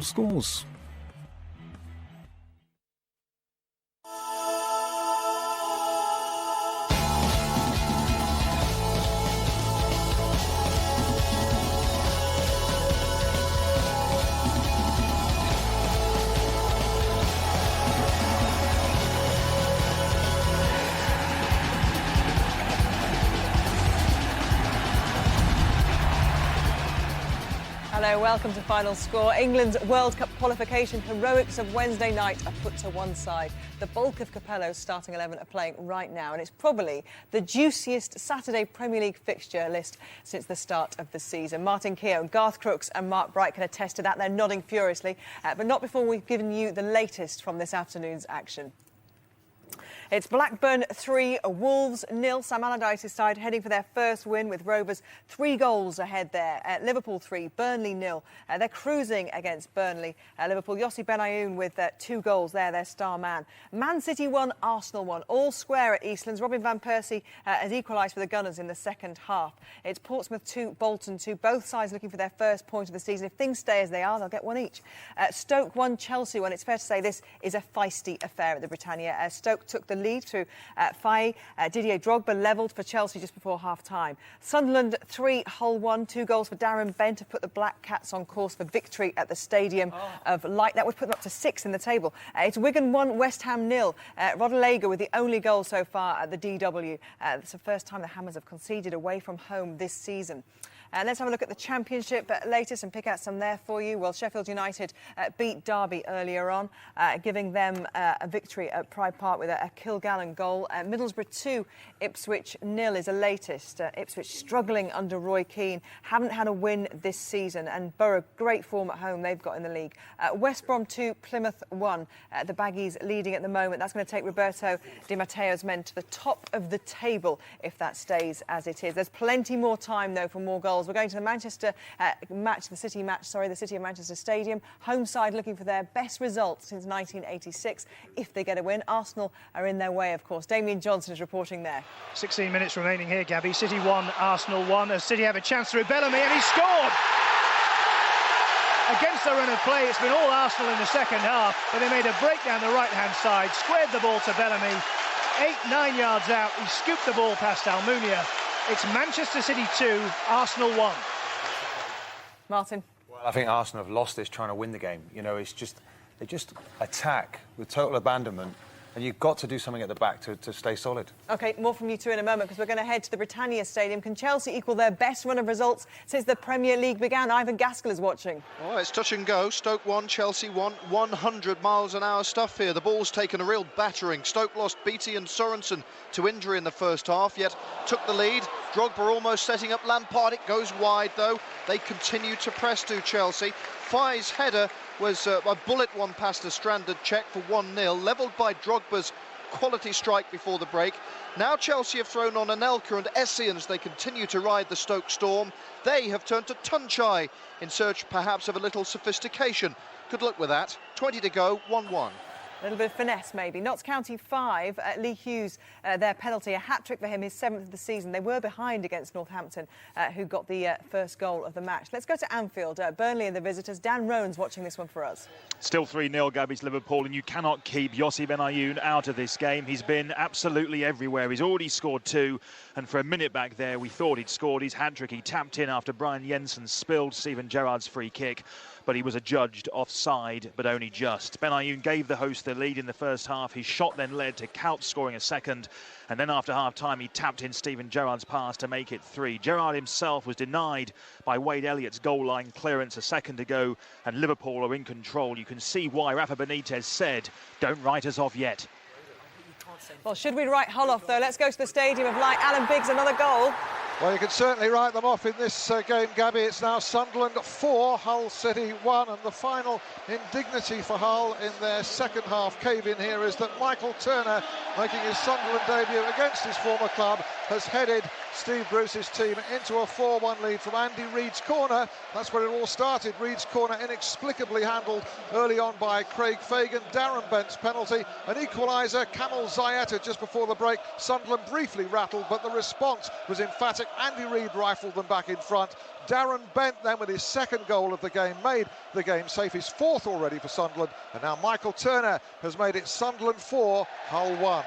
final scores. Hello, welcome to Final Score. England's World Cup qualification heroics of Wednesday night are put to one side. The bulk of Capello's starting 11 are playing right now, and it's probably the juiciest Saturday Premier League fixture list since the start of the season. Martin Keown, Garth, Crooks and Mark Bright can attest to that. They're nodding furiously, but not before we've given you the latest from this afternoon's action. It's Blackburn 3, Wolves 0. Sam Allardyce's side heading for their first win with Rovers 3 goals ahead there. Liverpool 3, Burnley 0. They're cruising against Burnley. Liverpool, Yossi Benayoun with 2 goals there, their star man. Man City 1, Arsenal 1. All square at Eastlands. Robin van Persie has equalised for the Gunners in the second half. It's Portsmouth 2, Bolton 2. Both sides looking for their first point of the season. If things stay as they are, they'll get one each. Stoke 1, Chelsea 1. It's fair to say this is a feisty affair at the Britannia. Stoke took the lead through Faye. Didier Drogba levelled for Chelsea just before half-time. Sunderland 3, Hull 1. 2 goals for Darren Bent to put the Black Cats on course for victory at the Stadium of Light. That would put them up to 6 in the table. It's Wigan 1, West Ham 0. Rodallega with the only goal so far at the DW. It's the first time the Hammers have conceded away from home this season. Let's have a look at the Championship latest and pick out some there for you. Well, Sheffield United beat Derby earlier on, giving them a victory at Pride Park with a Kilgallen goal. Middlesbrough 2, Ipswich 0 is the latest. Ipswich struggling under Roy Keane, haven't had a win this season, and Borough, great form at home they've got in the league. West Brom 2, Plymouth 1. The Baggies leading at the moment. That's going to take Roberto Di Matteo's men to the top of the table if that stays as it is. There's plenty more time, though, for more goals. We're going to the Manchester match, the City of Manchester Stadium. Home side looking for their best result since 1986. If they get a win, Arsenal are in their way, of course. Damien Johnson is reporting there. 16 minutes remaining here, Gabby. City 1, Arsenal 1. As City have a chance through Bellamy, and he scored! Against the run of play, it's been all Arsenal in the second half, but they made a break down the right-hand side, squared the ball to Bellamy. 8-9 yards out, he scooped the ball past Almunia. It's Manchester City 2, Arsenal 1. Martin. Well, I think Arsenal have lost this trying to win the game. You know, it's just they just attack with total abandonment, and you've got to do something at the back to stay solid. OK, more from you two in a moment, because we're going to head to the Britannia Stadium. Can Chelsea equal their best run of results since the Premier League began? Ivan Gaskell is watching. Oh, it's touch and go. Stoke 1, Chelsea 1. 100 miles an hour stuff here. The ball's taken a real battering. Stoke lost Beattie and Sorensen to injury in the first half, yet took the lead. Drogba almost setting up Lampard. It goes wide, though. They continue to press to Chelsea. Faye's header was a bullet one past a stranded check for 1-0, levelled by Drogba's quality strike before the break. Now Chelsea have thrown on Anelka and Essien as they continue to ride the Stoke storm. They have turned to Tunchai in search perhaps of a little sophistication. Good luck with that. 20 to go, 1-1. A little bit of finesse, maybe. Notts County 5, Lee Hughes, their penalty, a hat-trick for him, his 7th of the season. They were behind against Northampton, who got the first goal of the match. Let's go to Anfield. Burnley and the visitors. Dan Rowan's watching this one for us. Still 3-0, Gabby's Liverpool, and you cannot keep Yossi Benayoun out of this game. He's been absolutely everywhere. He's already scored 2, and for a minute back there, we thought he'd scored his hat-trick. He tapped in after Brian Jensen spilled Steven Gerrard's free kick, but he was adjudged offside, but only just. Benayoun gave the host the lead in the first half. His shot then led to Couch scoring a second, and then after half-time, he tapped in Steven Gerrard's pass to make it 3. Gerrard himself was denied by Wade Elliott's goal line clearance a second ago, and Liverpool are in control. You can see why Rafa Benitez said, "Don't write us off yet." Well, should we write Hull off, though? Let's go to the Stadium of Light. Alan Biggs, another goal. Well, you can certainly write them off in this game, Gabby. It's now Sunderland 4, Hull City 1, and the final indignity for Hull in their second half cave-in here is that Michael Turner, making his Sunderland debut against his former club, has headed Steve Bruce's team into a 4-1 lead from Andy Reid's corner. That's where it all started. Reid's corner inexplicably handled early on by Craig Fagan. Darren Bent's penalty, an equaliser, Kamal Zayeta just before the break. Sunderland briefly rattled, but the response was emphatic Andy Reid rifled them back in front. Darren Bent then with his second goal of the game made the game safe, his fourth already for Sunderland, and now Michael Turner has made it Sunderland 4, Hull 1.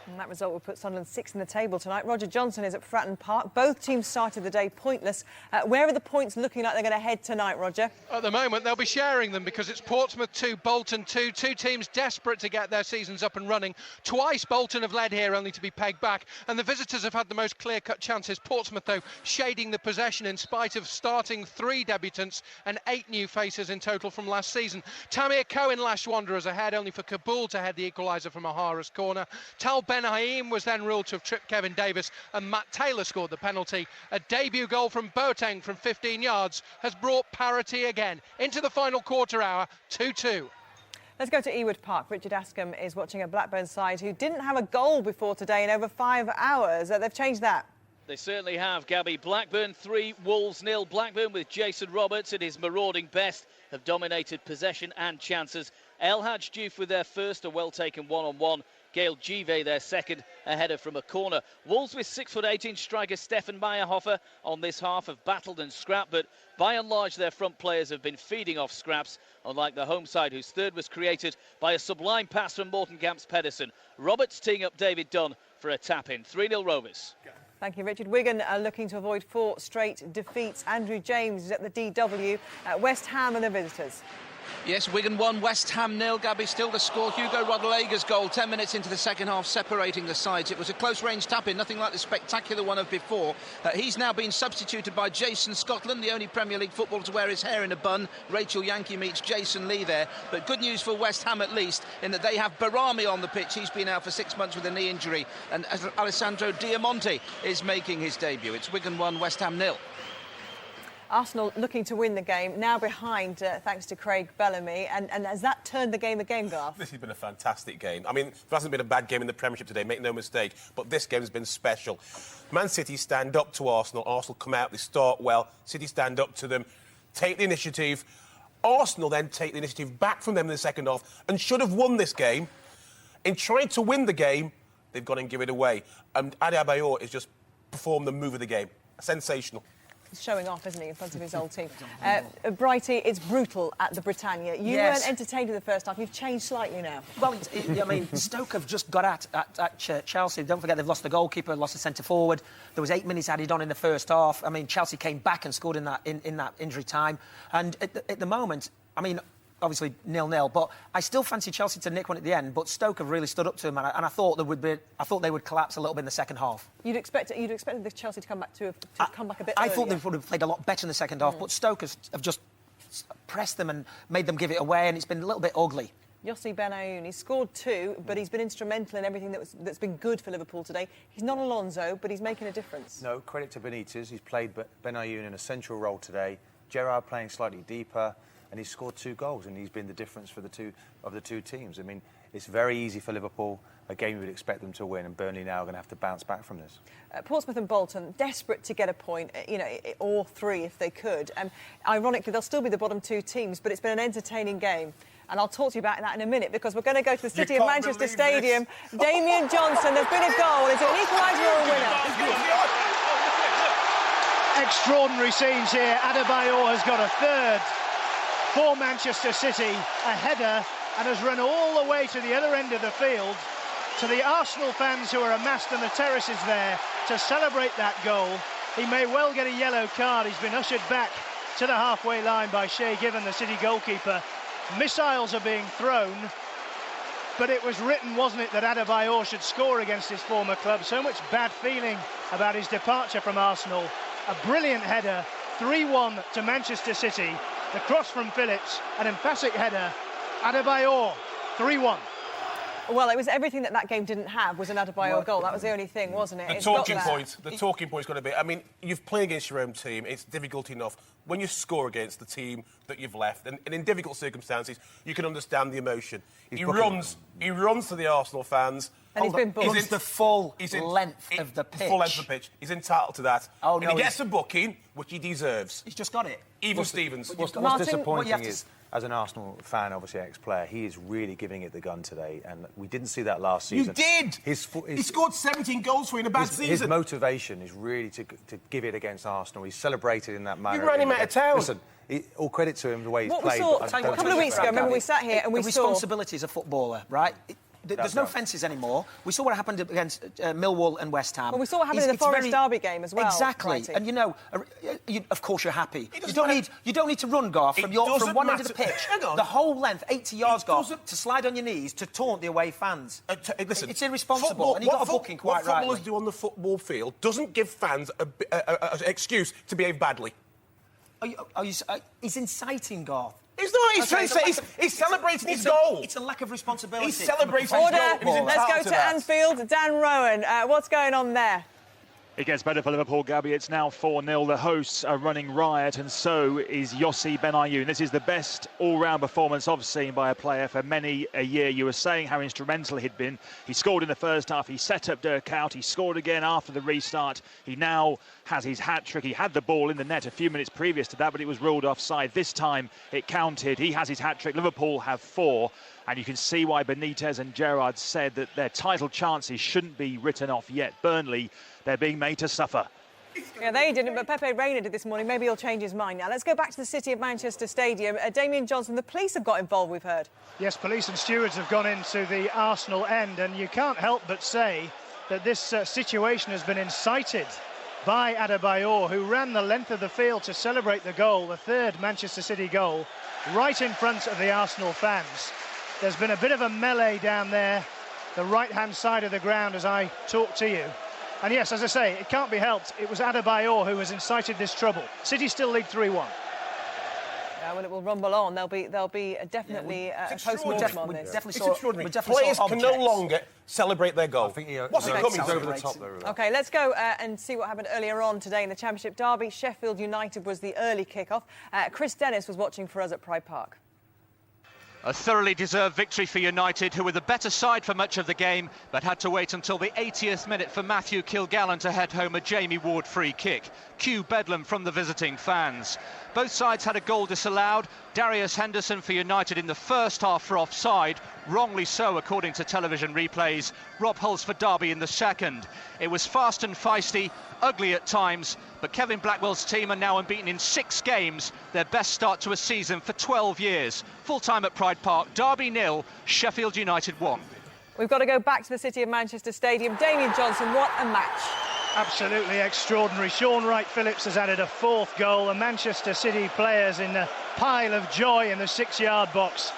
And that result will put Sunderland 6th in the table tonight. Roger Johnson is at Fratton Park. Both teams started the day pointless. Where are the points looking like they're going to head tonight, Roger? At the moment, they'll be sharing them because it's Portsmouth 2, Bolton 2. Two teams desperate to get their seasons up and running. Twice Bolton have led here only to be pegged back. And the visitors have had the most clear-cut chances. Portsmouth, though, shading the possession in spite of starting 3 debutants and 8 new faces in total from last season. Tamir Cohen lashed Wanderers ahead, only for Kabul to head the equaliser from O'Hara's corner. Tal Ben Haim was then ruled to have tripped Kevin Davis, and Matt Taylor scored the penalty. A debut goal from Boateng from 15 yards has brought parity again into the final quarter hour, 2-2. Let's go to Ewood Park. Richard Askham is watching a Blackburn side who didn't have a goal before today in over 5 hours. They've changed that. They certainly have, Gabby. Blackburn 3, Wolves 0. Blackburn, with Jason Roberts at his marauding best, have dominated possession and chances. El Hadj Diouf with their first, a well-taken one-on-one. Gail Give, their second, a header from a corner. Wolves with 6'18" striker Stefan Meyerhofer on this half have battled and scrapped, but by and large their front players have been feeding off scraps, unlike the home side, whose third was created by a sublime pass from Morten Gamps Pedersen. Roberts teeing up David Dunn for a tap-in. 3-0 Rovers. Thank you, Richard. Wigan are looking to avoid 4 straight defeats. Andrew James is at the DW. West Ham and the visitors. Yes, Wigan 1, West Ham 0. Gabby still to score. Hugo Rodalega's goal 10 minutes into the second half, separating the sides. It was a close-range tap-in, nothing like the spectacular one of before. He's now been substituted by Jason Scotland, the only Premier League footballer to wear his hair in a bun. Rachel Yankee meets Jason Lee there. But good news for West Ham, at least, in that they have Barami on the pitch. He's been out for 6 months with a knee injury. And Alessandro Diamonte is making his debut. It's Wigan 1, West Ham 0. Arsenal looking to win the game, now behind thanks to Craig Bellamy. And has that turned the game again, Garth? This has been a fantastic game. I mean, there hasn't been a bad game in the Premiership today, make no mistake, but this game has been special. Man City stand up to Arsenal. Arsenal come out, they start well. City stand up to them, take the initiative. Arsenal then take the initiative back from them in the second half and should have won this game. In trying to win the game, they've gone and give it away. And Adebayor has just performed the move of the game. Sensational. He's showing off, isn't he, in front of his old team. Brighty, it's brutal at the Britannia. You weren't entertained in the first half. You've changed slightly now. Well, I mean, Stoke have just got at Chelsea. Don't forget they've lost the goalkeeper, lost the centre-forward. There was 8 minutes added on in the first half. I mean, Chelsea came back and scored in that injury time. And at the moment, I mean, obviously 0-0, but I still fancy Chelsea to nick one at the end. But Stoke have really stood up to them, and I thought they would collapse a little bit in the second half. You'd expected the Chelsea to come back come back a bit. I thought they would have played a lot better in the second half, but Stoke have just pressed them and made them give it away, and it's been a little bit ugly. Yossi Benayoun, he's scored 2, but he's been instrumental in everything that's been good for Liverpool today. He's not Alonso, but he's making a difference. No, credit to Benitez. He's played Benayoun in a central role today. Gerrard playing slightly deeper. And he's scored 2 goals, and he's been the difference for the two teams. I mean, it's very easy for Liverpool, a game you would expect them to win, and Burnley now are going to have to bounce back from this. Portsmouth and Bolton, desperate to get a point, or 3 if they could. Ironically, they'll still be the bottom 2 teams, but it's been an entertaining game. And I'll talk to you about that in a minute, because we're going to go to the City of Manchester Stadium. Damien Johnson, there's been a goal. Is it an equaliser or a winner? Extraordinary scenes here. Adebayor has got a third for Manchester City, a header, and has run all the way to the other end of the field, to the Arsenal fans who are amassed on the terraces there to celebrate that goal. He may well get a yellow card. He's been ushered back to the halfway line by Shay Given, the City goalkeeper. Missiles are being thrown, but it was written, wasn't it, that Adebayor should score against his former club. So much bad feeling about his departure from Arsenal. A brilliant header, 3-1 to Manchester City. The cross from Phillips, an emphatic header. Adebayor, 3-1. Well, it was everything that game didn't have was an Adebayor goal. That was the only thing, wasn't it? The talking point's got to be, I mean, you've played against your own team, it's difficult enough. When you score against the team that you've left, and in difficult circumstances, you can understand the emotion. He runs to the Arsenal fans. And he's been booked. He's the full length of the pitch. Full length of the pitch. He's entitled to that. Oh, and no, he gets a booking, which he deserves. He's just got it. Even Stevens. What's disappointing is as an Arsenal fan, obviously ex-player, he is really giving it the gun today, and we didn't see that last season. You did! He scored 17 goals for you in a bad season. His motivation is really to give it against Arsenal. He's celebrated in that manner. You ran him out of town. Listen, all credit to him, the way he's what played. We saw a couple of weeks ago, remember we sat here and we saw... responsibility as a footballer, right? There's no fences anymore. We saw what happened against Millwall and West Ham. Well, we saw what happened in the Forest Derby game as well. Exactly. Righty. And, you know, of course you're happy. You don't need to run, Garth, from one end of the pitch, the whole length, 80 yards, Garth, to slide on your knees to taunt the away fans. Listen, it's irresponsible, and he got a booking quite rightly. What footballers do on the football field doesn't give fans an excuse to behave badly. He's inciting, Garth. He's not. He's celebrating his goal. It's a lack of responsibility. He's celebrating his goal. Let's go to Anfield. Dan Rowan, what's going on there? It gets better for Liverpool, Gabby. It's now 4-0. The hosts are running riot, and so is Yossi Benayoun. This is the best all-round performance I've seen by a player for many a year. You were saying how instrumental he'd been. He scored in the first half. He set up Dirk out. He scored again after the restart. He now has his hat-trick. He had the ball in the net a few minutes previous to that, but it was ruled offside. This time it counted. He has his hat-trick. Liverpool have 4. And you can see why Benitez and Gerrard said that their title chances shouldn't be written off yet. Burnley, they're being made to suffer. Yeah, they didn't, but Pepe Reina did this morning. Maybe he'll change his mind now. Let's go back to the City of Manchester Stadium. Damien Johnson, the police have got involved, we've heard. Yes, police and stewards have gone into the Arsenal end, and you can't help but say that this situation has been incited by Adebayor, who ran the length of the field to celebrate the goal, the third Manchester City goal, right in front of the Arsenal fans. There's been a bit of a melee down there, the right-hand side of the ground as I talk to you. And yes, as I say, it can't be helped. It was Adebayor who has incited this trouble. City still lead 3-1. Yeah, well, it will rumble on. There'll be definitely a post-mortem on this. It's extraordinary. Players can no longer celebrate their goal. I think what's it coming over the top there? OK, let's go and see what happened earlier on today in the Championship derby. Sheffield United was the early kick-off. Chris Dennis was watching for us at Pride Park. A thoroughly deserved victory for United, who were the better side for much of the game, but had to wait until the 80th minute for Matthew Kilgallen to head home a Jamie Ward free kick. Cue bedlam from the visiting fans. Both sides had a goal disallowed. Darius Henderson for United in the first half for offside, wrongly so according to television replays. Rob Hulls for Derby in the second. It was fast and feisty, ugly at times, but Kevin Blackwell's team are now unbeaten in 6 games, their best start to a season for 12 years. Full time at Pride Park, Derby 0, Sheffield United 1. We've got to go back to the City of Manchester Stadium. Damien Johnson, what a match. Absolutely extraordinary. Sean Wright-Phillips has added a 4th goal. The Manchester City players in a pile of joy in the 6-yard box.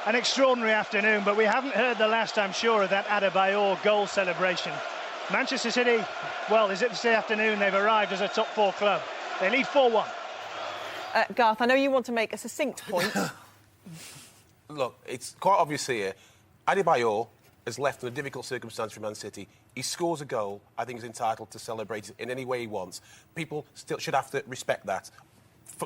An extraordinary afternoon, but we haven't heard the last, I'm sure, of that Adebayor goal celebration. Manchester City, well, is it this afternoon they've arrived as a top 4 club? They lead 4-1. Garth, I know you want to make a succinct point. Look, it's quite obvious here. Adebayor has left in a difficult circumstance for Man City. He scores a goal. I think he's entitled to celebrate it in any way he wants. People still should have to respect that.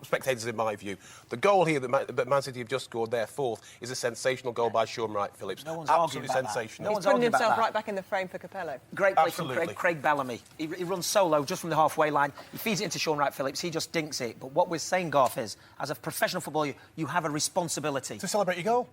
Spectators, in my view. The goal here that Man City have just scored, their 4th, is a sensational goal by Sean Wright-Phillips. No one's absolutely sensational. He's putting himself right back in the frame for Capello. Great play from Craig Bellamy. He runs solo just from the halfway line. He feeds it into Sean Wright-Phillips. He just dinks it. But what we're saying, Garth, is, as a professional footballer, you have a responsibility. To celebrate your goal?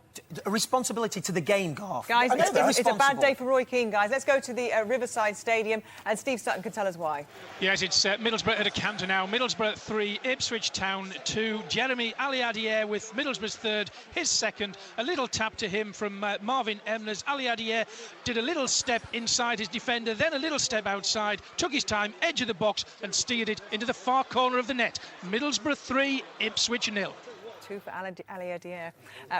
A responsibility to the game, Garth. Guys, it's a bad day for Roy Keane, guys. Let's go to the Riverside Stadium, and Steve Sutton can tell us why. Yes, it's Middlesbrough at a canter now. Middlesbrough 3, Ipswich Town 2. Jeremy Aliadier with Middlesbrough's 3rd, his 2nd. A little tap to him from Marvin Emners. Aliadier did a little step inside his defender, then a little step outside, took his time, edge of the box, and steered it into the far corner of the net. Middlesbrough 3, Ipswich 0. 2 for Aliadier.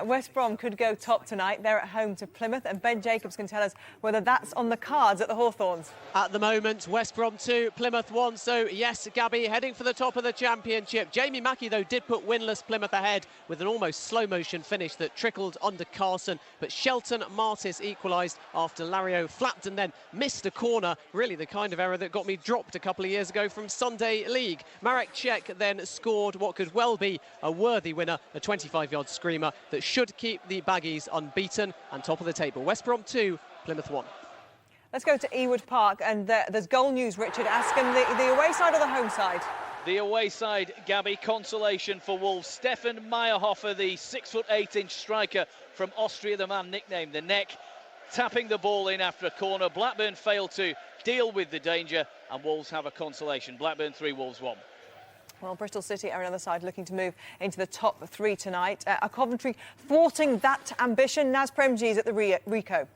West Brom could go top tonight. They're at home to Plymouth, and Ben Jacobs can tell us whether that's on the cards at the Hawthorns. At the moment, West Brom 2, Plymouth 1. So, yes, Gabby heading for the top of the Championship. Jamie Mackie, though, did put winless Plymouth ahead with an almost slow-motion finish that trickled under Carson. But Shelton Martis equalised after Lario flapped and then missed a corner. Really the kind of error that got me dropped a couple of years ago from Sunday League. Marek Cech then scored what could well be a worthy winner, a 25-yard screamer that should keep the Baggies unbeaten and top of the table. West Brom 2, Plymouth 1. Let's go to Ewood Park, and there's goal news, Richard. Askham, the away side or the home side? The away side, Gabby, consolation for Wolves. Stefan Meyerhofer, the 6'8" striker from Austria, the man nicknamed the Neck, tapping the ball in after a corner. Blackburn failed to deal with the danger, and Wolves have a consolation. Blackburn 3, Wolves 1. Well, Bristol City are another side looking to move into the top 3 tonight. Are Coventry thwarting that ambition? Naz Premji's at the Rico.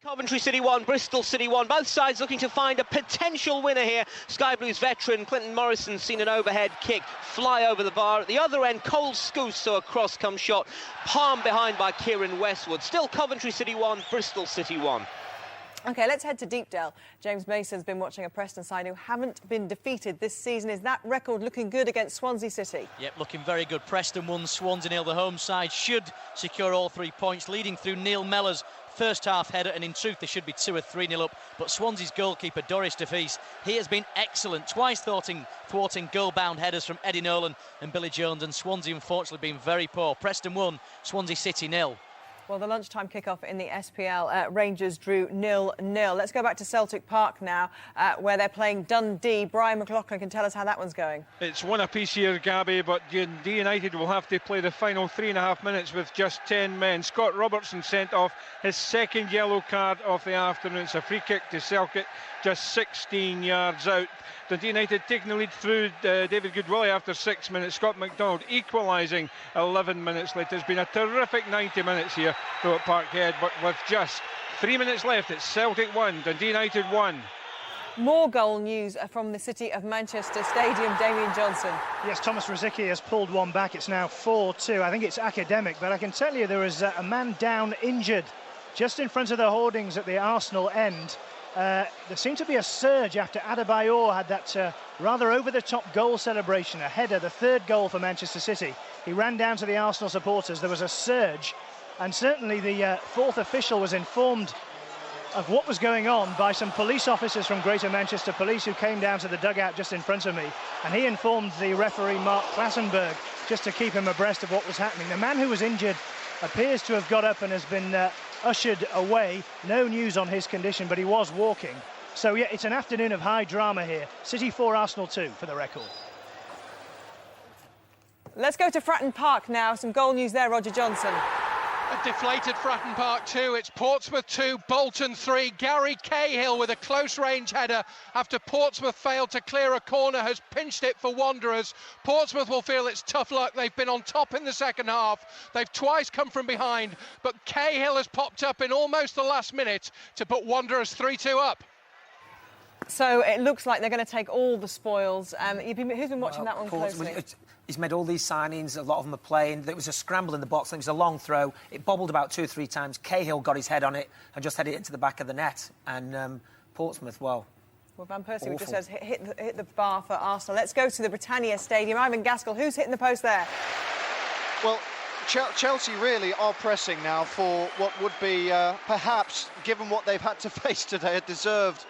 Coventry City 1, Bristol City 1. Both sides looking to find a potential winner here. Sky Blues veteran Clinton Morrison seen an overhead kick fly over the bar. At the other end, Cole Scouse saw a cross come shot, palm behind by Kieran Westwood. Still Coventry City 1, Bristol City 1. OK, let's head to Deepdale. James Mason's been watching a Preston side who haven't been defeated this season. Is that record looking good against Swansea City? Yep, looking very good. Preston 1, Swansea 0. The home side should secure all 3 points, leading through Neil Mellor's first half header, and in truth they should be 2 or 3-0 up. But Swansea's goalkeeper Doris DeVries, he has been excellent, twice thwarting goal-bound headers from Eddie Nolan and Billy Jones, and Swansea unfortunately been very poor. Preston 1, Swansea City 0. Well, the lunchtime kickoff in the SPL, Rangers drew 0-0. Let's go back to Celtic Park now, where they're playing Dundee. Brian McLaughlin can tell us how that one's going. It's one apiece here, Gabby, but Dundee United will have to play the final 3.5 minutes with just 10 men. Scott Robertson sent off his second yellow card of the afternoon. It's a free kick to Celtic, just 16 yards out. Dundee United taking the lead through David Goodwillie after 6 minutes. Scott MacDonald equalising 11 minutes later. It's been a terrific 90 minutes here though at Parkhead, but with just 3 minutes left, it's Celtic 1, Dundee United 1. More goal news from the City of Manchester Stadium. Damien Johnson. Yes, Thomas Rosicky has pulled one back. It's now 4-2. I think it's academic, but I can tell you there is a man down injured just in front of the hoardings at the Arsenal end. There seemed to be a surge after Adebayor had that rather over-the-top goal celebration, a header, the 3rd goal for Manchester City. He ran down to the Arsenal supporters. There was a surge, and certainly the 4th official was informed of what was going on by some police officers from Greater Manchester Police who came down to the dugout just in front of me, and he informed the referee Mark Klassenberg just to keep him abreast of what was happening. The man who was injured appears to have got up and has been ushered away. No news on his condition, but he was walking. So yeah, it's an afternoon of high drama here. City 4, Arsenal 2 for the record. Let's go to Fratton Park now. Some goal news there, Roger Johnson. A deflated Fratton Park 2, it's Portsmouth 2, Bolton 3. Gary Cahill with a close-range header after Portsmouth failed to clear a corner has pinched it for Wanderers. Portsmouth will feel it's tough luck. They've been on top in the second half. They've twice come from behind, but Cahill has popped up in almost the last minute to put Wanderers 3-2 up. So it looks like they're going to take all the spoils. Who's been watching that one closely? He's made all these signings, a lot of them are playing. There was a scramble in the box, and it was a long throw. It bobbled about 2 or 3 times. Cahill got his head on it and just headed it into the back of the net. And Portsmouth, well, Van Persie just says hit the bar for Arsenal. Let's go to the Britannia Stadium. Ivan Gaskell, who's hitting the post there? Well, Chelsea really are pressing now for what would be, perhaps, given what they've had to face today, a deserved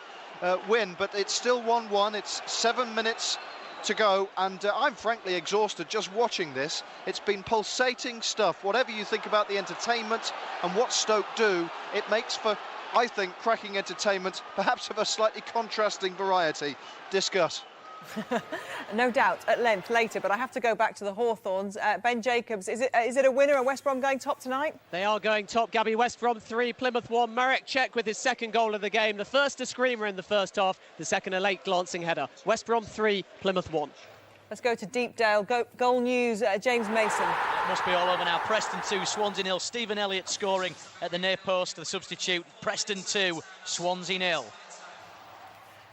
win. But it's still 1-1. It's 7 minutes to go, and I'm frankly exhausted just watching this. It's been pulsating stuff. Whatever you think about the entertainment and what Stoke do, it makes for, I think, cracking entertainment, perhaps of a slightly contrasting variety. Discuss. No doubt, at length later, but I have to go back to the Hawthorns. Ben Jacobs, is it a winner? Are West Brom going top tonight? They are going top, Gabby. West Brom 3, Plymouth 1. Marek Cech with his 2nd goal of the game. The first a screamer in the first half, the second a late glancing header. West Brom 3, Plymouth 1. Let's go to Deepdale. Goal news, James Mason. It must be all over now. Preston 2, Swansea 0. Stephen Elliott scoring at the near post, the substitute. Preston 2, Swansea 0.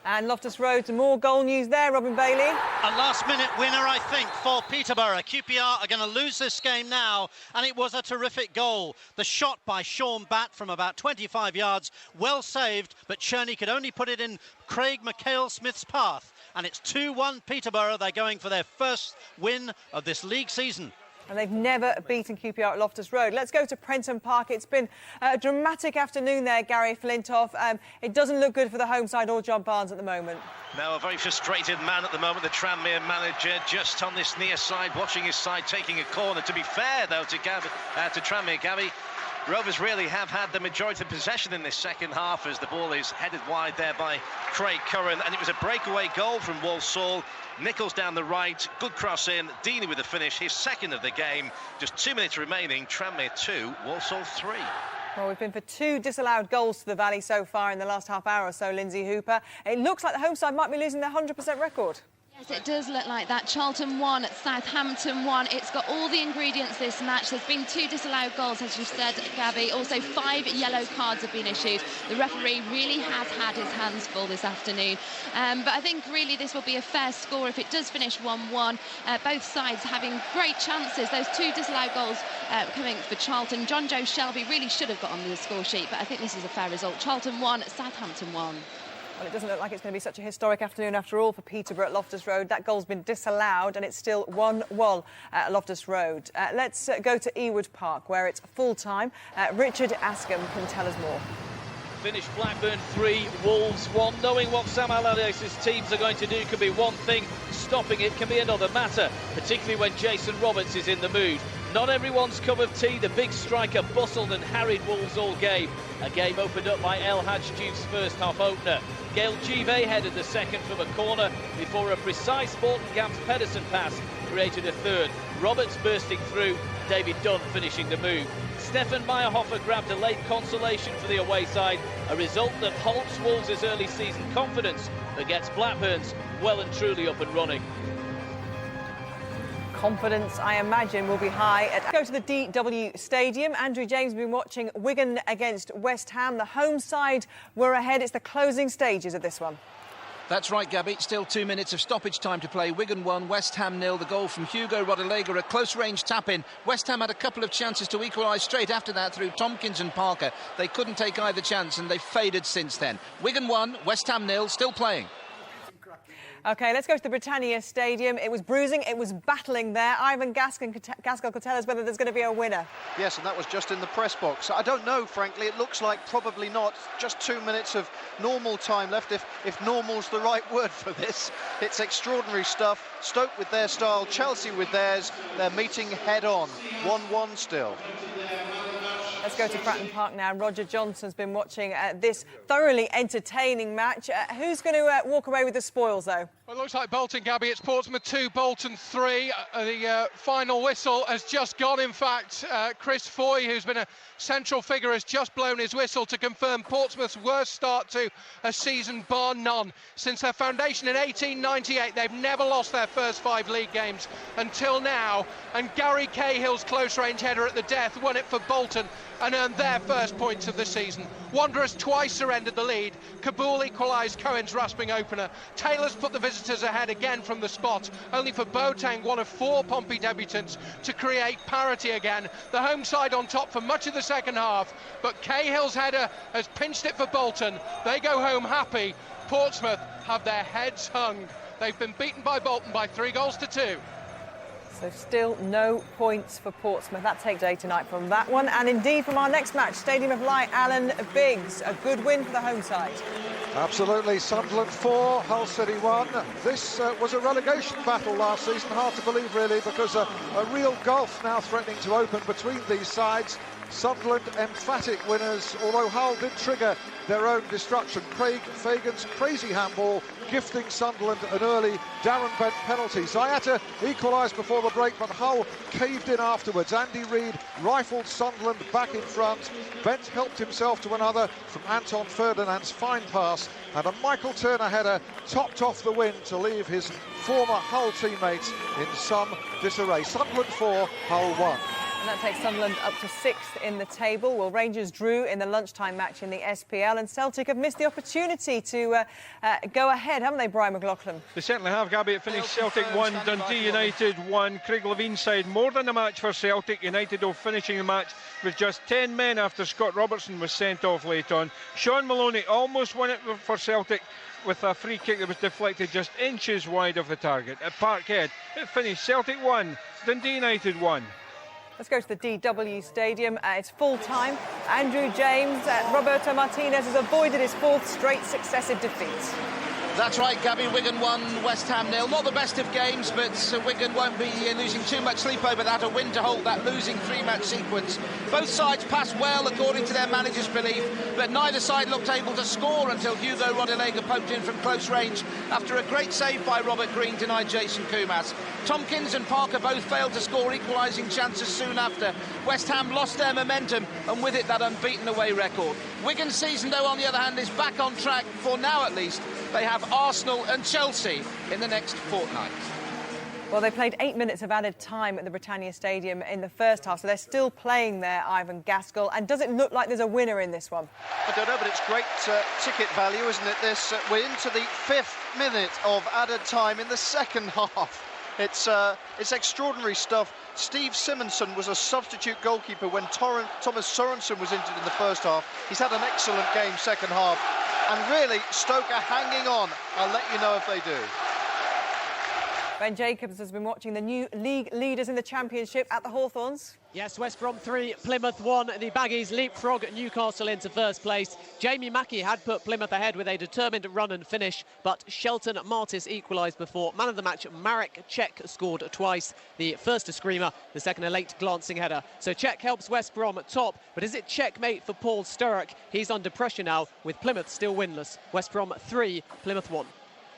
And Loftus Road, more goal news there, Robin Bailey. A last-minute winner, I think, for Peterborough. QPR are going to lose this game now, and it was a terrific goal. The shot by Sean Batt from about 25 yards, well saved, but Cherney could only put it in Craig McHale-Smith's path. And it's 2-1 Peterborough. They're going for their first win of this league season. And they've never beaten QPR at Loftus Road. Let's go to Prenton Park. It's been a dramatic afternoon there, Gary Flintoff. It doesn't look good for the home side or John Barnes at the moment. No, a very frustrated man at the moment, the Tranmere manager, just on this near side, watching his side taking a corner. To be fair, though, to Tranmere, Gabby, Rovers really have had the majority of possession in this second half as the ball is headed wide there by Craig Curran, and it was a breakaway goal from Walsall. Nichols down the right, good cross in, Deeney with the finish, his second of the game. Just 2 minutes remaining, Tranmere 2, Walsall 3. Well, we've been for 2 disallowed goals to the Valley so far in the last half hour or so, Lindsay Hooper. It looks like the home side might be losing their 100% record. Yes, it does look like that. Charlton 1, Southampton 1. It's got all the ingredients, this match. There's been 2 disallowed goals, as you said, Gabby. Also, 5 yellow cards have been issued. The referee really has had his hands full this afternoon. But I think really this will be a fair score if it does finish 1-1. Both sides having great chances. Those 2 disallowed goals coming for Charlton. John Joe Shelby really should have got on the score sheet, but I think this is a fair result. Charlton 1, Southampton 1. Well, it doesn't look like it's going to be such a historic afternoon after all for Peterborough at Loftus Road. That goal's been disallowed and it's still 1-1 at Loftus Road. Let's go to Ewood Park, where it's full-time. Richard Askham can tell us more. Finish Blackburn 3, Wolves 1. Knowing what Sam Allardyce's teams are going to do can be one thing, stopping it can be another matter, particularly when Jason Roberts is in the mood. Not everyone's cup of tea. The big striker bustled and harried Wolves all game. A game opened up by El Hadj Diouf's first half opener. Gail Give headed the second from a corner before a precise Morten Gamst Pedersen pass created a third. Roberts bursting through, David Dunn finishing the move. Stefan Meyerhofer grabbed a late consolation for the away side, a result that halts Wolves' early season confidence but gets Blackburn's well and truly up and running. Confidence, I imagine, will be high. Go to the DW Stadium. Andrew James has been watching Wigan against West Ham. The home side were ahead. It's the closing stages of this one. That's right, Gabby. Still 2 minutes of stoppage time to play. Wigan 1, West Ham 0. The goal from Hugo Rodallega, a close-range tap-in. West Ham had a couple of chances to equalise straight after that through Tompkins and Parker. They couldn't take either chance and they've faded since then. Wigan 1, West Ham 0, still playing. OK, let's go to the Britannia Stadium. It was bruising, it was battling there. Ivan Gaskell could tell us whether there's going to be a winner. Yes, and that was just in the press box. I don't know, frankly. It looks like probably not. Just 2 minutes of normal time left, if normal's the right word for this. It's extraordinary stuff. Stoke with their style, Chelsea with theirs. They're meeting head-on. 1-1 still. Let's go to Fratton Park now. Roger Johnson's been watching this thoroughly entertaining match. Who's going to walk away with the spoils, though? Well, it looks like Bolton, Gabby. It's Portsmouth 2, Bolton 3. The final whistle has just gone, in fact. Chris Foy, who's been a central figure, has just blown his whistle to confirm Portsmouth's worst start to a season, bar none. Since their foundation in 1898, they've never lost their first 5 league games until now. And Gary Cahill's close-range header at the death won it for Bolton and earned their first points of the season. Wanderers twice surrendered the lead. Kabul equalised Cohen's rasping opener. Taylor's put the visitors ahead again from the spot, only for Boateng, one of 4 Pompey debutants, to create parity again. The home side on top for much of the second half, but Cahill's header has pinched it for Bolton. They go home happy. Portsmouth have their heads hung. They've been beaten by Bolton by 3-2. So still no points for Portsmouth. That takes day tonight from that one. And indeed from our next match, Stadium of Light, Alan Biggs. A good win for the home side. Absolutely. Sunderland 4, Hull City 1. This was a relegation battle last season. Hard to believe, really, because a real gulf now threatening to open between these sides. Sunderland emphatic winners, although Hull did trigger their own destruction. Craig Fagan's crazy handball gifting Sunderland an early Darren Bent penalty. Zayata equalised before the break, but Hull caved in afterwards. Andy Reid rifled Sunderland back in front. Bent helped himself to another from Anton Ferdinand's fine pass, and a Michael Turner header topped off the win to leave his former Hull teammates in some disarray. Sunderland 4, Hull 1. And that takes Sunderland up to 6th in the table. Well, Rangers drew in the lunchtime match in the SPL, and Celtic have missed the opportunity to go ahead, haven't they, Brian McLaughlin? They certainly have, Gabby. It finished Celtic 1, Dundee United 1. Craig Levine's side more than a match for Celtic. United, though, finishing the match with just 10 men after Scott Robertson was sent off late on. Sean Maloney almost won it for Celtic with a free kick that was deflected just inches wide of the target. At Parkhead, it finished Celtic 1, Dundee United 1. Let's go to the DW Stadium. It's full time. Andrew James, Roberto Martinez has avoided his 4th straight successive defeat. That's right, Gabby. Wigan 1, West Ham 0. Not the best of games, but Wigan won't be losing too much sleep over that. A win to halt that losing three-match sequence. Both sides passed well, according to their manager's belief, but neither side looked able to score until Hugo Rodallega poked in from close range after a great save by Robert Green denied Jason Kumas. Tompkins and Parker both failed to score equalising chances soon after. West Ham lost their momentum, and with it that unbeaten away record. Wigan's season, though, on the other hand, is back on track, for now at least. They have Arsenal and Chelsea in the next fortnight. Well, they played 8 minutes of added time at the Britannia Stadium in the first half, so they're still playing there, Ivan Gaskell. And does it look like there's a winner in this one? I don't know, but it's great ticket value, isn't it? This we're into the 5th minute of added time in the second half. It's extraordinary stuff. Steve Simonson was a substitute goalkeeper when Thomas Sorensen was injured in the first half. He's had an excellent game second half. And really, Stoke are hanging on. I'll let you know if they do. Ben Jacobs has been watching the new league leaders in the Championship at the Hawthorns. Yes, West Brom 3, Plymouth 1. The Baggies leapfrog Newcastle into first place. Jamie Mackie had put Plymouth ahead with a determined run and finish, but Shelton Martis equalised before man of the match Marek Cech scored twice. The first a screamer, the second a late glancing header. So Cech helps West Brom at top, but is it checkmate for Paul Sturrock? He's under pressure now, with Plymouth still winless. West Brom 3, Plymouth 1.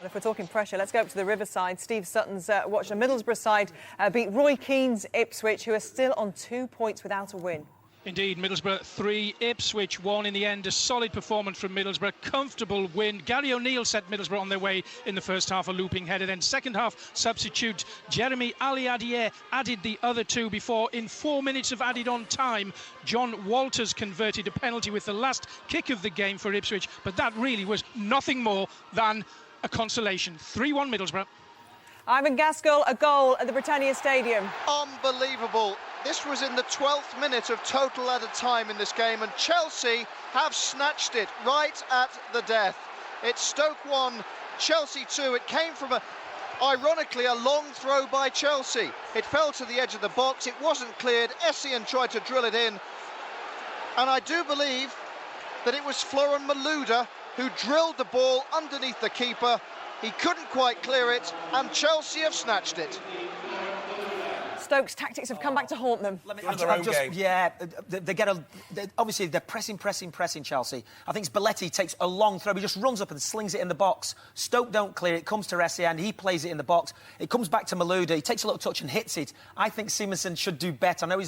If we're talking pressure, let's go up to the Riverside. Steve Sutton's watched the Middlesbrough side beat Roy Keane's Ipswich, who are still on 2 points without a win. Indeed, Middlesbrough 3, Ipswich 1 in the end. A solid performance from Middlesbrough, comfortable win. Gary O'Neill set Middlesbrough on their way in the first half, a looping header. Then second half substitute Jeremy Aliadier added the other two before, in 4 minutes of added on time, John Walters converted a penalty with the last kick of the game for Ipswich. But that really was nothing more than a consolation. 3-1 Middlesbrough. Ivan Gaskell, a goal at the Britannia Stadium. Unbelievable. This was in the 12th minute of total added time in this game, and Chelsea have snatched it right at the death. It's Stoke 1, Chelsea 2. It came from ironically, a long throw by Chelsea. It fell to the edge of the box. It wasn't cleared. Essien tried to drill it in. And I do believe that it was Florian Malouda who drilled the ball underneath the keeper. He couldn't quite clear it, and Chelsea have snatched it. Stoke's tactics have come back to haunt them. Obviously they're pressing Chelsea. I think Spalletti takes a long throw. He just runs up and slings it in the box. Stoke don't clear it. Comes to Essien. He plays it in the box. It comes back to Malouda. He takes a little touch and hits it. I think Simonson should do better. I know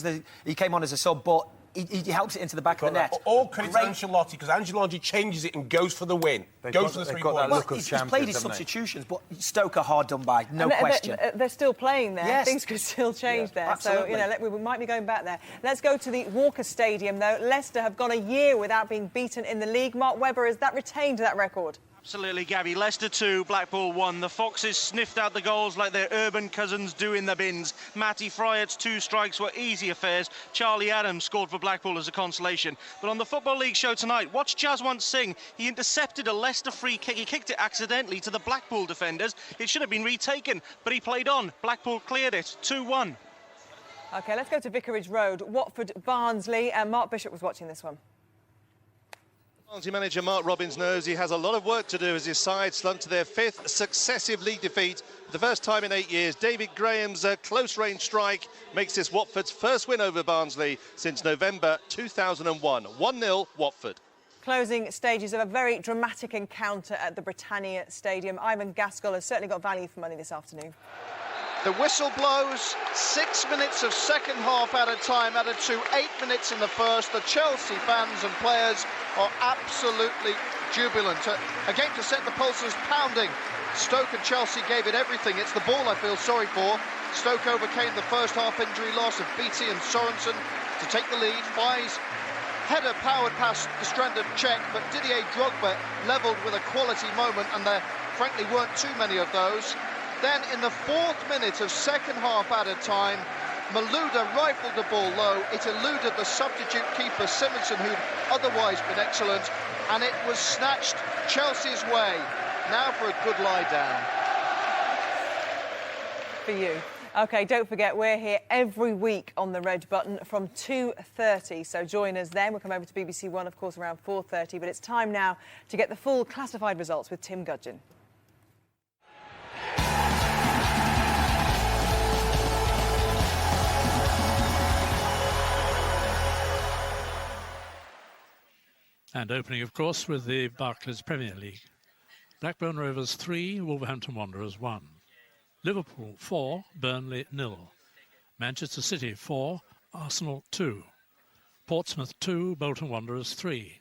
he came on as a sub, but he helps it into the back of the net. All credit to Ancelotti, because Ancelotti changes it and goes for the win. Goes for the 3 points. He's played his substitutions, but Stoke are hard done by, no question. They're still playing there. Yes. Things could still change there. Absolutely. So, we might be going back there. Let's go to the Walker Stadium, though. Leicester have gone a year without being beaten in the league. Mark Webber, has that retained that record? Absolutely, Gabby. Leicester 2, Blackpool 1. The Foxes sniffed out the goals like their urban cousins do in the bins. Matty Fryatt's 2 strikes were easy affairs. Charlie Adams scored for Blackpool as a consolation. But on the Football League show tonight, watch Jaswant Singh. He intercepted a Leicester free kick. He kicked it accidentally to the Blackpool defenders. It should have been retaken, but he played on. Blackpool cleared it, 2-1. OK, let's go to Vicarage Road. Watford, Barnsley. And Mark Bishop was watching this one. Barnsley manager Mark Robbins knows he has a lot of work to do as his side slumped to their 5th successive league defeat. For the first time in 8 years, David Graham's close-range strike makes this Watford's first win over Barnsley since November 2001. 1-0 Watford. Closing stages of a very dramatic encounter at the Britannia Stadium. Ivan Gaskell has certainly got value for money this afternoon. The whistle blows, 6 minutes of second half added time, added to 8 minutes in the first. The Chelsea fans and players are absolutely jubilant. A game to set the pulses pounding. Stoke and Chelsea gave it everything. It's the ball I feel sorry for. Stoke overcame the first half injury loss of Beattie and Sorensen to take the lead. Fies header powered past the stranded Czech, but Didier Drogba levelled with a quality moment, and there frankly weren't too many of those. Then, in the 4th minute of second half added time, Malouda rifled the ball low. It eluded the substitute keeper, Simonson, who'd otherwise been excellent, and it was snatched Chelsea's way. Now for a good lie down. For you. OK, don't forget, we're here every week on the Red Button from 2:30, so join us then. We'll come over to BBC One, of course, around 4:30, but it's time now to get the full classified results with Tim Gudgin. And opening, of course, with the Barclays Premier League. Blackburn Rovers 3, Wolverhampton Wanderers 1. Liverpool 4, Burnley 0. Manchester City 4, Arsenal 2. Portsmouth 2, Bolton Wanderers 3.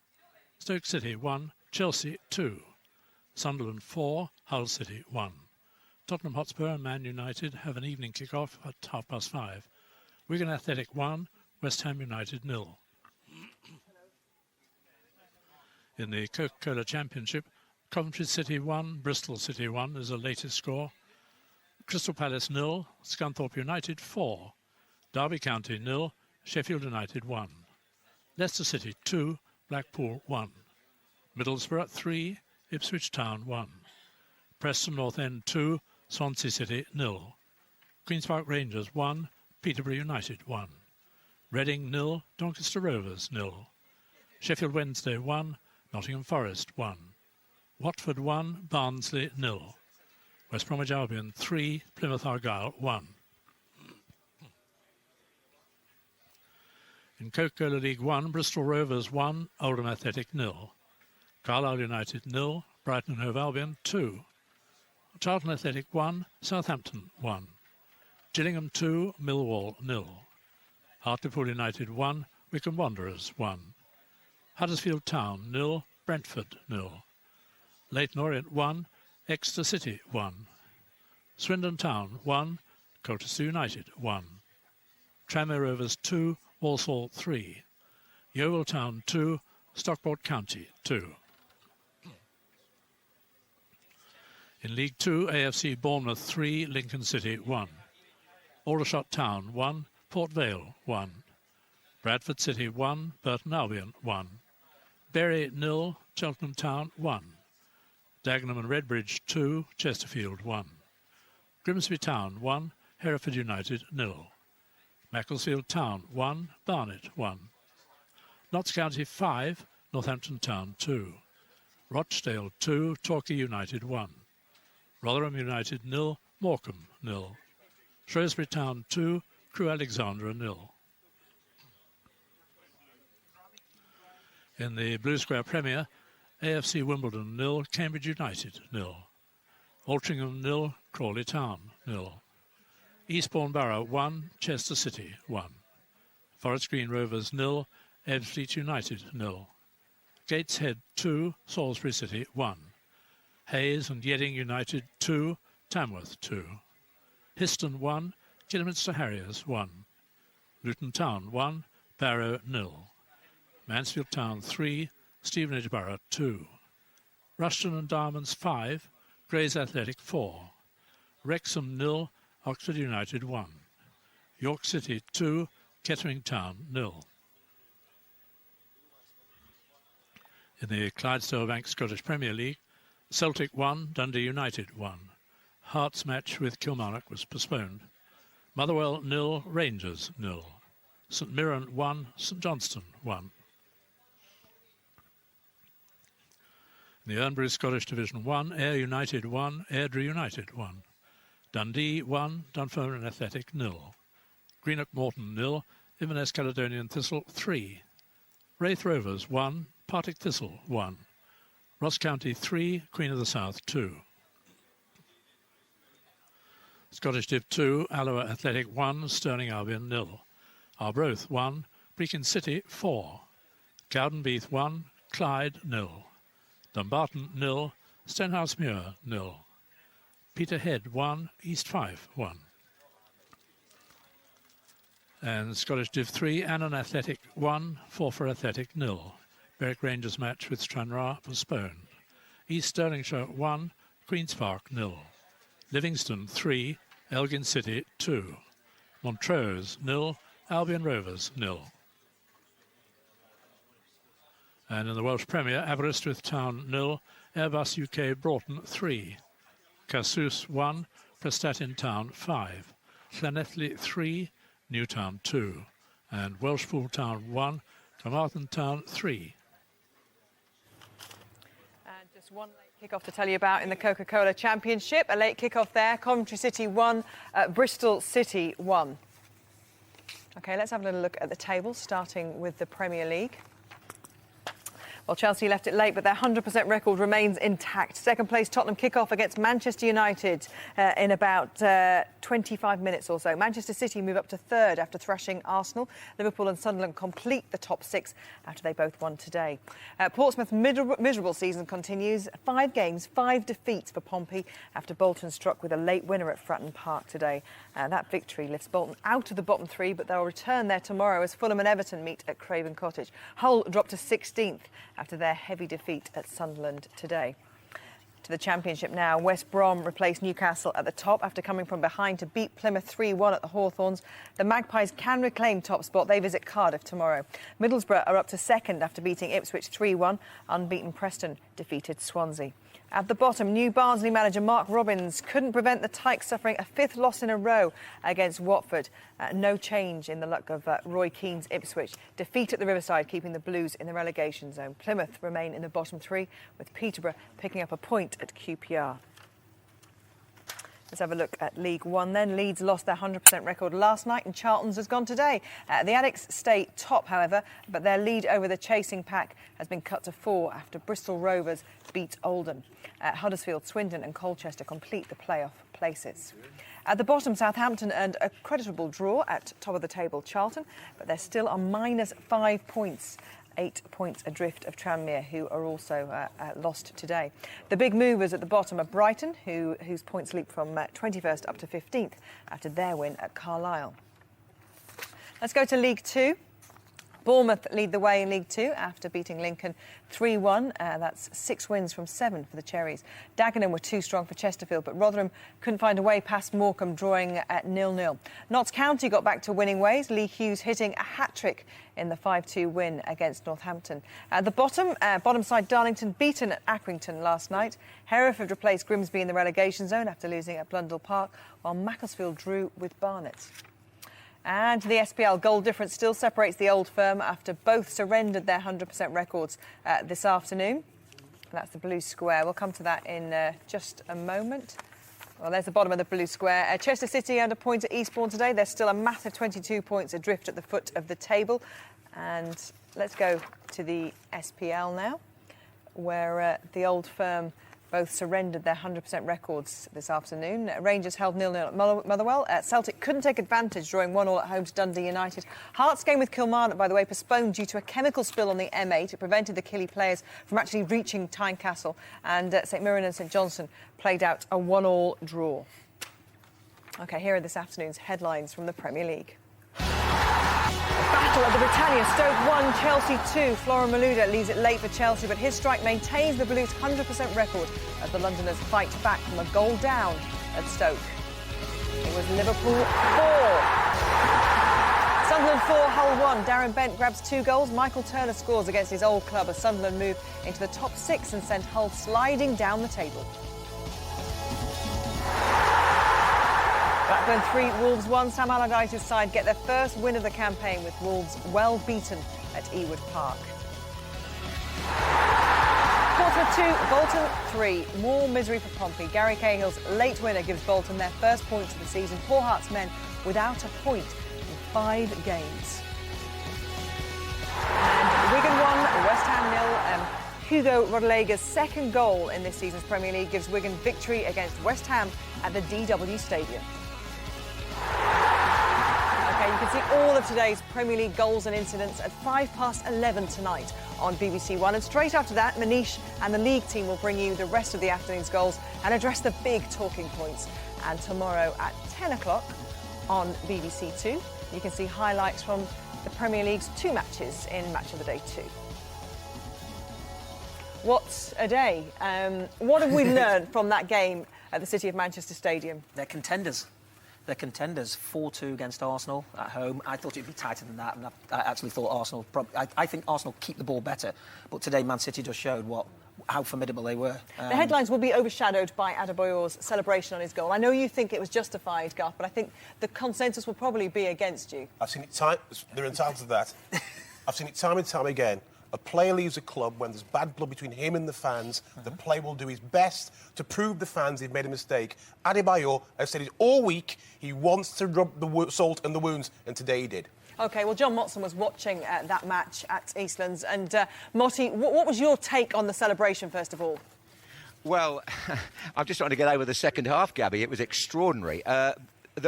Stoke City 1, Chelsea 2. Sunderland 4, Hull City 1. Tottenham Hotspur and Man United have an evening kick-off at 5:30. Wigan Athletic 1, West Ham United 0. In the Coca-Cola Championship, Coventry City 1, Bristol City 1 is the latest score. Crystal Palace 0, Scunthorpe United 4. Derby County 0, Sheffield United 1. Leicester City 2, Blackpool 1. Middlesbrough 3, Ipswich Town 1. Preston North End 2, Swansea City 0. Queen's Park Rangers 1, Peterborough United 1. Reading 0, Doncaster Rovers 0. Sheffield Wednesday 1, Nottingham Forest 1. Watford 1, Barnsley 0. West Bromwich Albion 3, Plymouth Argyle 1. In Coca-Cola League 1, Bristol Rovers 1, Oldham Athletic 0. Carlisle United 0, Brighton and Hove Albion 2. Charlton Athletic 1, Southampton 1. Gillingham 2, Millwall 0. Hartlepool United 1, Wycombe Wanderers 1. Huddersfield Town 0, Brentford 0. Leyton Orient 1, Exeter City 1. Swindon Town 1, Colchester United 1. Tranmere Rovers 2, Walsall 3. Yeovil Town 2, Stockport County 2. In League 2, AFC Bournemouth 3, Lincoln City 1. Aldershot Town 1, Port Vale 1. Bradford City 1, Burton Albion 1. Bury 0, Cheltenham Town 1. Dagenham and Redbridge 2, Chesterfield 1. Grimsby Town 1, Hereford United 0. Macclesfield Town 1, Barnet 1. Notts County 5, Northampton Town 2. Rochdale 2, Torquay United 1. Rotherham United 0, Morecambe 0. Shrewsbury Town 2, Crewe Alexandra 0. In the Blue Square Premier, AFC Wimbledon 0, Cambridge United 0. Altrincham 0, Crawley Town 0. Eastbourne Borough 1, Chester City 1. Forest Green Rovers 0, Ebbsfleet United 0. Gateshead 2, Salisbury City 1. Hayes and Yedding United 2, Tamworth 2. Histon 1, Kidderminster Harriers 1. Luton Town 1, Barrow 0. Mansfield Town 3, Stevenage Borough 2. Rushton and Diamonds 5, Grays Athletic 4. Wrexham 0, Oxford United 1. York City 2, Kettering Town 0. In the Clydesdale Bank Scottish Premier League, Celtic 1, Dundee United 1. Hearts match with Kilmarnock was postponed. Motherwell 0, Rangers 0. St Mirren 1, St Johnstone 1. In the Ernbury Scottish Division 1, Ayr United 1, Airdrie United 1. Dundee 1, Dunfermline Athletic 0. Greenock Morton 0, Inverness Caledonian Thistle 3. Wraith Rovers 1, Partick Thistle 1. Ross County 3, Queen of the South 2. Scottish Div 2, Alloa Athletic 1, Stirling Albion 0. Arbroath 1, Brechin City 4. Cowdenbeath 1, Clyde 0. Dumbarton 0, Stenhousemuir 0. Peterhead 1, East Fife 1. And Scottish Div 3, Annan Athletic 1, Forfar Athletic 0. Berwick Rangers match with Stranraer postponed. East Stirlingshire 1, Queen's Park 0. Livingston 3, Elgin City 2. Montrose 0, Albion Rovers 0. And in the Welsh Premier, Aberystwyth Town 0, Airbus UK Broughton 3. Casus 1, Prestatyn Town 5. Llanelli 3, Newtown 2. And Welshpool Town 1, Carmarthen Town 3. And just one late kick-off to tell you about in the Coca-Cola Championship. A late kick-off there, Coventry City 1, Bristol City 1. OK, let's have a little look at the table, starting with the Premier League. Well, Chelsea left it late, but their 100% record remains intact. Second place Tottenham kick off against Manchester United in about 25 minutes or so. Manchester City move up to third after thrashing Arsenal. Liverpool and Sunderland complete the top six after they both won today. Portsmouth's miserable season continues. 5 games, 5 defeats for Pompey after Bolton struck with a late winner at Fratton Park today. That victory lifts Bolton out of the bottom 3, but they'll return there tomorrow as Fulham and Everton meet at Craven Cottage. Hull dropped to 16th after their heavy defeat at Sunderland today. To the Championship now. West Brom replaced Newcastle at the top after coming from behind to beat Plymouth 3-1 at the Hawthorns. The Magpies can reclaim top spot. They visit Cardiff tomorrow. Middlesbrough are up to second after beating Ipswich 3-1. Unbeaten Preston defeated Swansea. At the bottom, new Barnsley manager Mark Robins couldn't prevent the Tykes suffering a 5th loss in a row against Watford. No change in the luck of Roy Keane's Ipswich. Defeat at the Riverside, keeping the Blues in the relegation zone. Plymouth remain in the bottom 3, with Peterborough picking up a point at QPR. Let's have a look at League One then. Leeds lost their 100% record last night and Charlton's has gone today. The Addicts stay top, however, but their lead over the chasing pack has been cut to 4 after Bristol Rovers beat Oldham. Huddersfield, Swindon and Colchester complete the playoff places. At the bottom, Southampton earned a creditable draw at top of the table Charlton, but they're still on minus 5 points. 8 points adrift of Tranmere, who are also lost today. The big movers at the bottom are Brighton, whose points leap from 21st up to 15th after their win at Carlisle. Let's go to League Two. Bournemouth lead the way in League Two after beating Lincoln 3-1. That's 6 wins from 7 for the Cherries. Dagenham were too strong for Chesterfield, but Rotherham couldn't find a way past Morecambe, drawing at 0-0. Notts County got back to winning ways. Lee Hughes hitting a hat-trick in the 5-2 win against Northampton. At the bottom side Darlington beaten at Accrington last night. Hereford replaced Grimsby in the relegation zone after losing at Blundell Park, while Macclesfield drew with Barnet. And the SPL goal difference still separates the Old Firm after both surrendered their 100% records this afternoon. That's the blue square. We'll come to that in just a moment. Well, there's the bottom of the blue square. Chester City earned a point at Eastbourne today. They're still a massive 22 points adrift at the foot of the table. And let's go to the SPL now, where the Old Firm both surrendered their 100% records this afternoon. Rangers held 0-0 at Motherwell. Celtic couldn't take advantage, drawing 1-1 at home to Dundee United. Hearts' game with Kilmarnock, by the way, postponed due to a chemical spill on the M8. It prevented the Killie players from actually reaching Tynecastle. And St Mirren and St Johnstone played out a 1-1 draw. OK, here are this afternoon's headlines from the Premier League. Battle at the Britannia. Stoke 1, Chelsea 2. Florent Malouda leaves it late for Chelsea, but his strike maintains the Blues' 100% record as the Londoners fight back from a goal down at Stoke. It was Liverpool 4. Sunderland 4, Hull 1. Darren Bent grabs 2 goals. Michael Turner scores against his old club as Sunderland move into the top 6 and send Hull sliding down the table. Blackburn 3, Wolves 1. Sam Allardyce's side get their first win of the campaign with Wolves well beaten at Ewood Park. Portsmouth 2, Bolton 3. More misery for Pompey. Gary Cahill's late winner gives Bolton their first points of the season. Poor Hearts men without a point in 5 games. And Wigan 1, West Ham 0. Hugo Rodallega's second goal in this season's Premier League gives Wigan victory against West Ham at the DW Stadium. OK, you can see all of today's Premier League goals and incidents at 11:05 tonight on BBC One. And straight after that, Manish and the league team will bring you the rest of the afternoon's goals and address the big talking points. And tomorrow at 10 o'clock on BBC Two, you can see highlights from the Premier League's 2 matches in Match of the Day 2. What's a day? What have we learned from that game at the City of Manchester Stadium? They're contenders. They're contenders. 4-2 against Arsenal at home. I thought it'd be tighter than that, and I actually thought Arsenal... I think Arsenal keep the ball better, but today Man City just showed how formidable they were. The headlines will be overshadowed by Adebayor's celebration on his goal. I know you think it was justified, Garth, but I think the consensus will probably be against you. I've seen it they're entitled to that. I've seen it time and time again. A player leaves a club when there's bad blood between him and the fans. The player will do his best to prove the fans they've made a mistake. Adebayor has said it all week. He wants to rub the salt in the wounds, and today he did. OK, well, John Motson was watching that match at Eastlands. And, Motty, what was your take on the celebration, first of all? Well, I'm just trying to get over the second half, Gabby. It was extraordinary.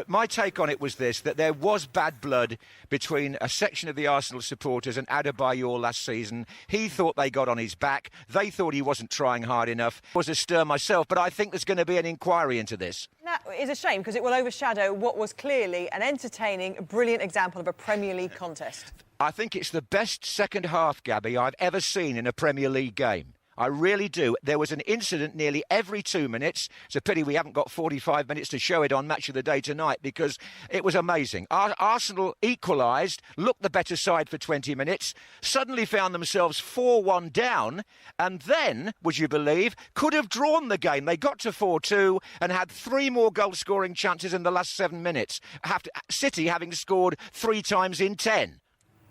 My take on it was this, that there was bad blood between a section of the Arsenal supporters and Adebayor last season. He thought they got on his back. They thought he wasn't trying hard enough. I was a stir myself, but I think there's going to be an inquiry into this. That is a shame, because it will overshadow what was clearly an entertaining, brilliant example of a Premier League contest. I think it's the best second half, Gabby, I've ever seen in a Premier League game. I really do. There was an incident nearly every 2 minutes. It's a pity we haven't got 45 minutes to show it on Match of the Day tonight, because it was amazing. Arsenal equalised, looked the better side for 20 minutes, suddenly found themselves 4-1 down, and then, would you believe, could have drawn the game. They got to 4-2 and had 3 more goal-scoring chances in the last 7 minutes. City having scored 3 times in 10.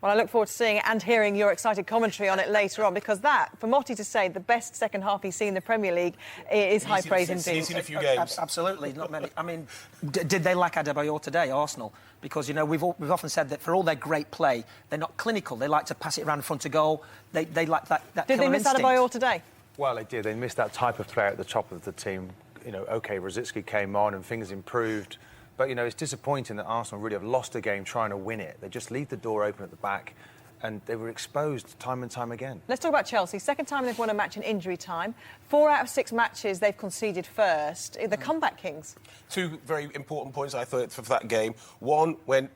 Well, I look forward to seeing and hearing your excited commentary on it later on, because that, for Motti to say the best second half he's seen in the Premier League, is high praise indeed. He's seen a few games. Absolutely, not many. I mean, did they lack Adebayor today, Arsenal? Because, you know, we've often said that for all their great play, they're not clinical. They like to pass it around in front of goal. They like that Did they miss Adebayor today? Well, they did. They missed that type of player at the top of the team. You know, OK, Rosicky came on and things improved. But, you know, it's disappointing that Arsenal really have lost a game trying to win it. They just leave the door open at the back, and they were exposed time and time again. Let's talk about Chelsea. Second time they've won a match in injury time. 4 out of 6 matches they've conceded first. The comeback kings. 2 very important points, I thought, for that game. One, when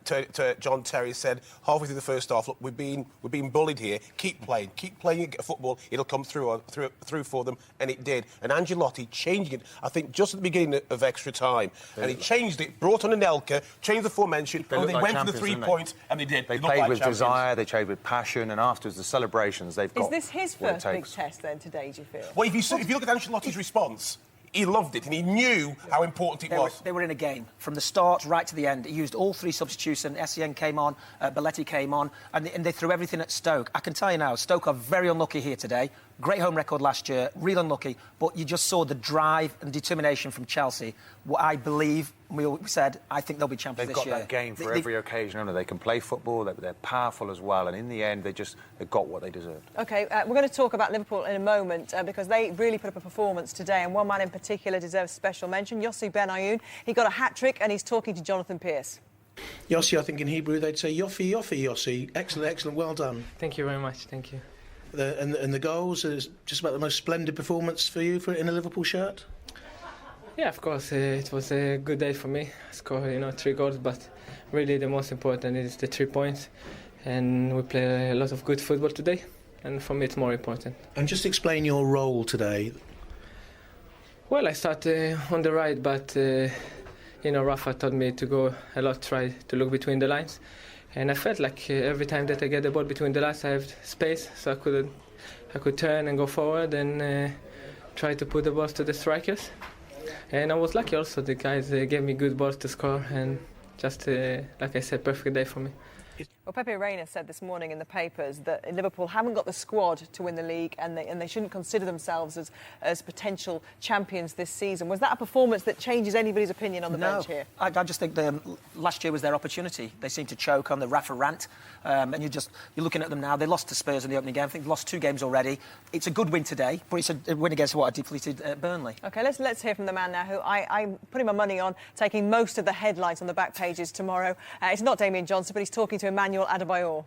John Terry said halfway through the first half, look, we're being bullied here. Keep playing football. It'll come through for them, and it did. And Ancelotti changing it, I think, just at the beginning of extra time, and he changed it, brought on Anelka, changed the formation, and they went for the 3 points, and they did. They played with desire, they played with passion, and afterwards the celebrations they've got. Is this his first big test then today, do you feel? Well, if you look at Ancelotti's response, he loved it and he knew how important it was. They were in a game from the start right to the end. He used all 3 substitutions. Essien came on, Belletti came on, and they threw everything at Stoke. I can tell you now, Stoke are very unlucky here today. Great home record last year, real unlucky, but you just saw the drive and determination from Chelsea. What I believe, we said, I think they'll be champions this year. They've got that game for every occasion, haven't they? They can play football, they're powerful as well, and in the end, they got what they deserved. OK, we're going to talk about Liverpool in a moment, because they really put up a performance today, and one man in particular deserves special mention, Yossi Ben-Ayoun. He got a hat-trick, and he's talking to Jonathan Pearce. Yossi, I think in Hebrew they'd say Yoffi, Yoffi, Yossi. Excellent, excellent, well done. Thank you very much, thank you. And the goals, is just about the most splendid performance for you in a Liverpool shirt? Yeah, of course, it was a good day for me. I scored, 3 goals, but really the most important is the 3 points. And we play a lot of good football today, and for me it's more important. And just explain your role today. Well, I started on the right, but Rafa taught me to go a lot, try to look between the lines. And I felt like every time that I get the ball between the lines, I have space, so I could turn and go forward and try to put the balls to the strikers. And I was lucky also. The guys gave me good balls to score, and just, like I said, perfect day for me. Well, Pepe Reina said this morning in the papers that Liverpool haven't got the squad to win the league, and they shouldn't consider themselves as potential champions this season. Was that a performance that changes anybody's opinion on the bench here? I just think last year was their opportunity. They seemed to choke on the Rafa rant, and you're looking at them now. They lost to Spurs in the opening game. I think they've lost 2 games already. It's a good win today, but it's a win against a depleted Burnley. OK, let's hear from the man now who I'm putting my money on taking most of the headlines on the back pages tomorrow. It's not Damien Johnson, but he's talking to Emmanuel Adebayor.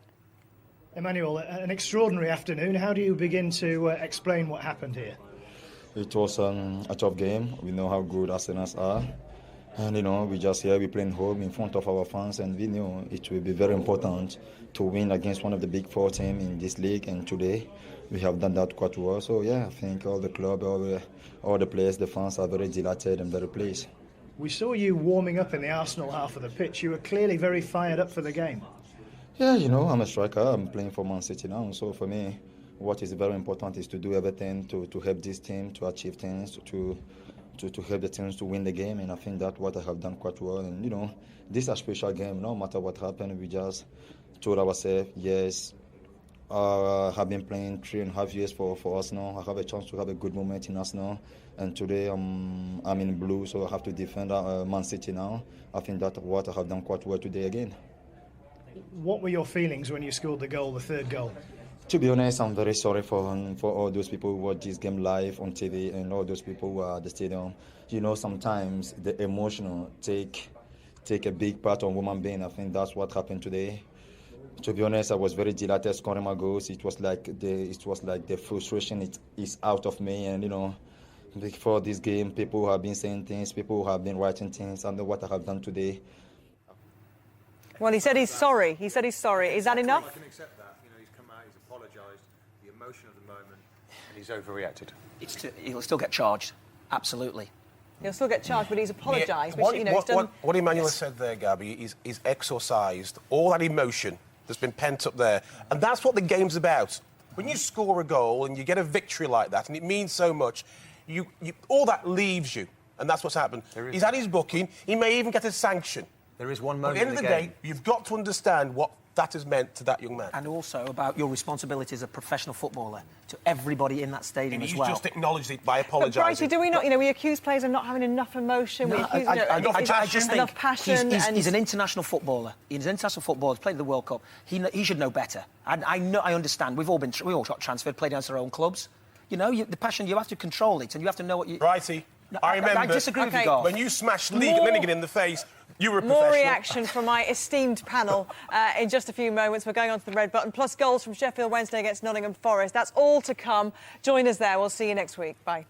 Emmanuel, an extraordinary afternoon. How do you begin to explain what happened here? It was a tough game. We know how good Arsenal are. And, we just here, we playing home in front of our fans, and we knew it will be very important to win against one of the big 4 teams in this league. And today, we have done that quite well. So, yeah, I think all the club, all the players, the fans are very delighted and very pleased. We saw you warming up in the Arsenal half of the pitch. You were clearly very fired up for the game. Yeah, I'm a striker. I'm playing for Man City now. So for me, what is very important is to do everything to help this team to achieve things, to help the teams to win the game. And I think that's what I have done quite well. And, this is a special game. No matter what happened, we just told ourselves, yes, I have been playing 3.5 years for Arsenal. I have a chance to have a good moment in Arsenal. And today I'm in blue, so I have to defend Man City now. I think that's what I have done quite well today again. What were your feelings when you scored the goal, the third goal? To be honest, I'm very sorry for all those people who watch this game live on TV and all those people who are at the stadium. You know, sometimes the emotional take a big part on human being. I think that's what happened today. To be honest, I was very delighted scoring my goals. It was like the frustration is out of me, and you know, before this game, people have been saying things, people have been writing things, and what I have done today. Well, he said he's sorry. He said he's sorry. Is that enough? I can accept that. You know, he's come out, he's apologised, the emotion of the moment, and he's overreacted. He'll still get charged. Absolutely. He'll still get charged, but he's apologised. What Emmanuel Yes. said there, Gabby, is exorcised all that emotion that's been pent up there. And that's what the game's about. When you score a goal and you get a victory like that, and it means so much, all that leaves you. And that's what's happened. He's had his booking. He may even get a sanction. There is one moment moment at the end of the day, you've got to understand what that has meant to that young man. And also about your responsibility as a professional footballer to everybody in that stadium as well. He's just acknowledged it by But apologising. Brighty, do we not? You know, we accuse players of not having enough emotion. No, we accuse, I just think enough passion. he's an international footballer. He's an international footballer. He's played the World Cup. He should know better. And I understand. We all got transferred, played against our own clubs. You know, the passion, you have to control it, and you have to know what you. Brighty, No, I remember. I disagree with you, Garth. When you smashed Linegan in the face, you were a More professional. reaction from my esteemed panel in just a few moments. We're going on to the red button, plus goals from Sheffield Wednesday against Nottingham Forest. That's all to come. Join us there. We'll see you next week. Bye.